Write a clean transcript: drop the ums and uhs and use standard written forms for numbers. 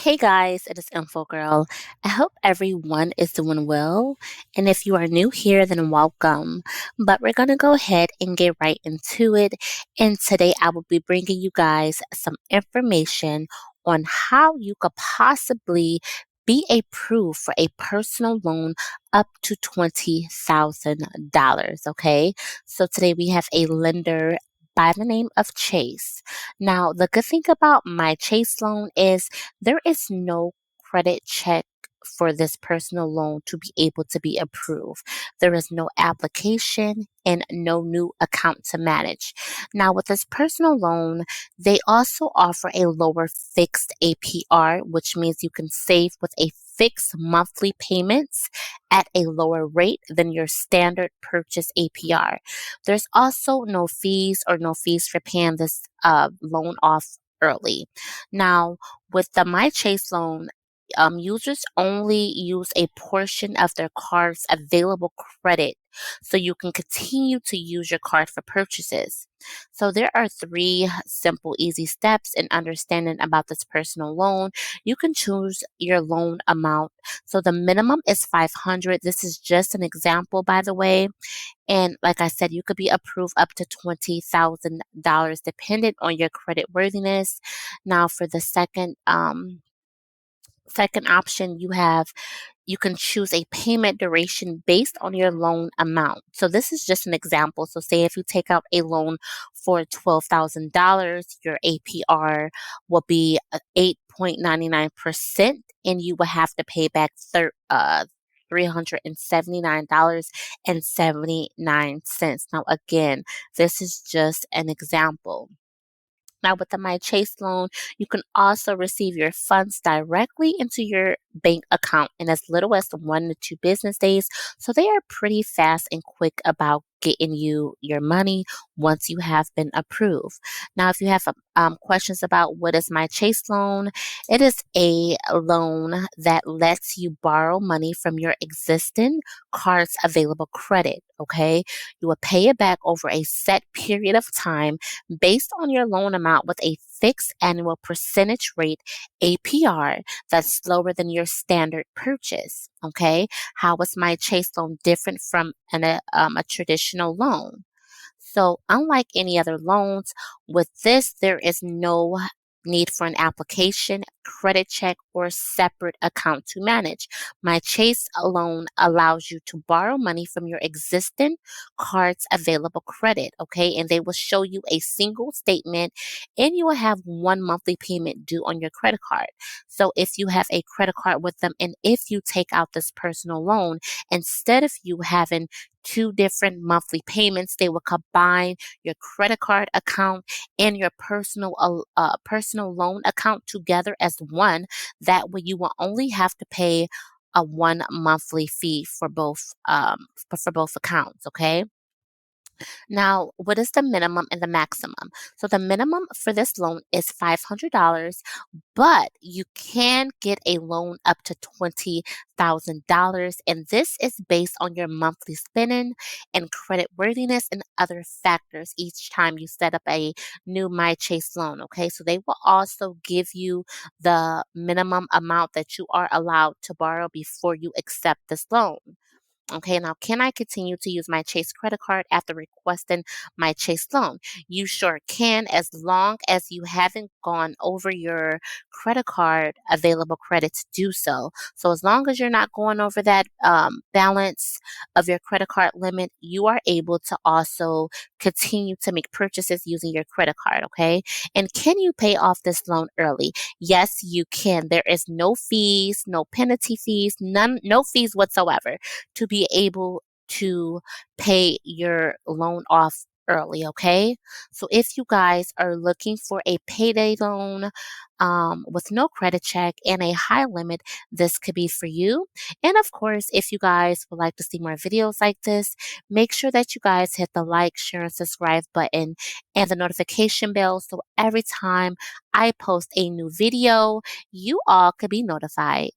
Hey guys, it is Info Girl. I hope everyone is doing well. And if you are new here, then welcome. But we're going to go ahead and get right into it. And today I will be bringing you guys some information on how you could possibly be approved for a personal loan up to $20,000. Okay. So today we have a lender by the name of Chase. Now, the good thing about my Chase loan is there is no credit check for this personal loan to be able to be approved. There is no application and no new account to manage. Now, with this personal loan, they also offer a lower fixed APR, which means you can save with a fixed monthly payments at a lower rate than your standard purchase APR. There's also no fees for paying this loan off early. Now, with the My Chase loan, users only use a portion of their card's available credit, so you can continue to use your card for purchases. So there are three simple, easy steps in understanding about this personal loan. You can choose your loan amount. So the minimum is 500. This is just an example, by the way. And like I said, you could be approved up to $20,000 dependent on your credit worthiness. Now, for the second option, you can choose a payment duration based on your loan amount. So this is just an example. So say if you take out a loan for $12,000, your APR will be 8.99%, and you will have to pay back $379.79. Now, again, this is just an example. Now, with the My Chase loan, you can also receive your funds directly into your bank account in as little as 1 to 2 business days. So they are pretty fast and quick about getting you your money once you have been approved. Now, if you have questions about what is My Chase loan, it is a loan that lets you borrow money from your existing card's available credit. Okay, you will pay it back over a set period of time based on your loan amount with a fixed annual percentage rate APR that's lower than your standard purchase. Okay, how is My Chase loan different from a traditional loan? So, unlike any other loans, with this, there is no need for an application, credit check, or separate account to manage. My Chase loan allows you to borrow money from your existing card's available credit, okay? And they will show you a single statement, and you will have one monthly payment due on your credit card. So, if you have a credit card with them, and if you take out this personal loan, instead of you having two different monthly payments, they will combine your credit card account and your personal loan account together as one. That way, you will only have to pay a one monthly fee for both accounts. Okay. Now, what is the minimum and the maximum? So the minimum for this loan is $500, but you can get a loan up to $20,000. And this is based on your monthly spending and credit worthiness and other factors each time you set up a new My Chase loan. Okay, so they will also give you the minimum amount that you are allowed to borrow before you accept this loan. Okay, now can I continue to use my Chase credit card after requesting my Chase loan? You sure can, as long as you haven't gone over your credit card available credit to do so. So, as long as you're not going over that balance of your credit card limit, you are able to also continue to make purchases using your credit card. Okay, and can you pay off this loan early? Yes, you can. There is no fees, no penalty fees, no fees whatsoever to be able to pay your loan off early. Okay, so if you guys are looking for a payday loan with no credit check and a high limit, this could be for you. And of course, if you guys would like to see more videos like this, make sure that you guys hit the like, share, and subscribe button and the notification bell, so every time I post a new video, you all could be notified.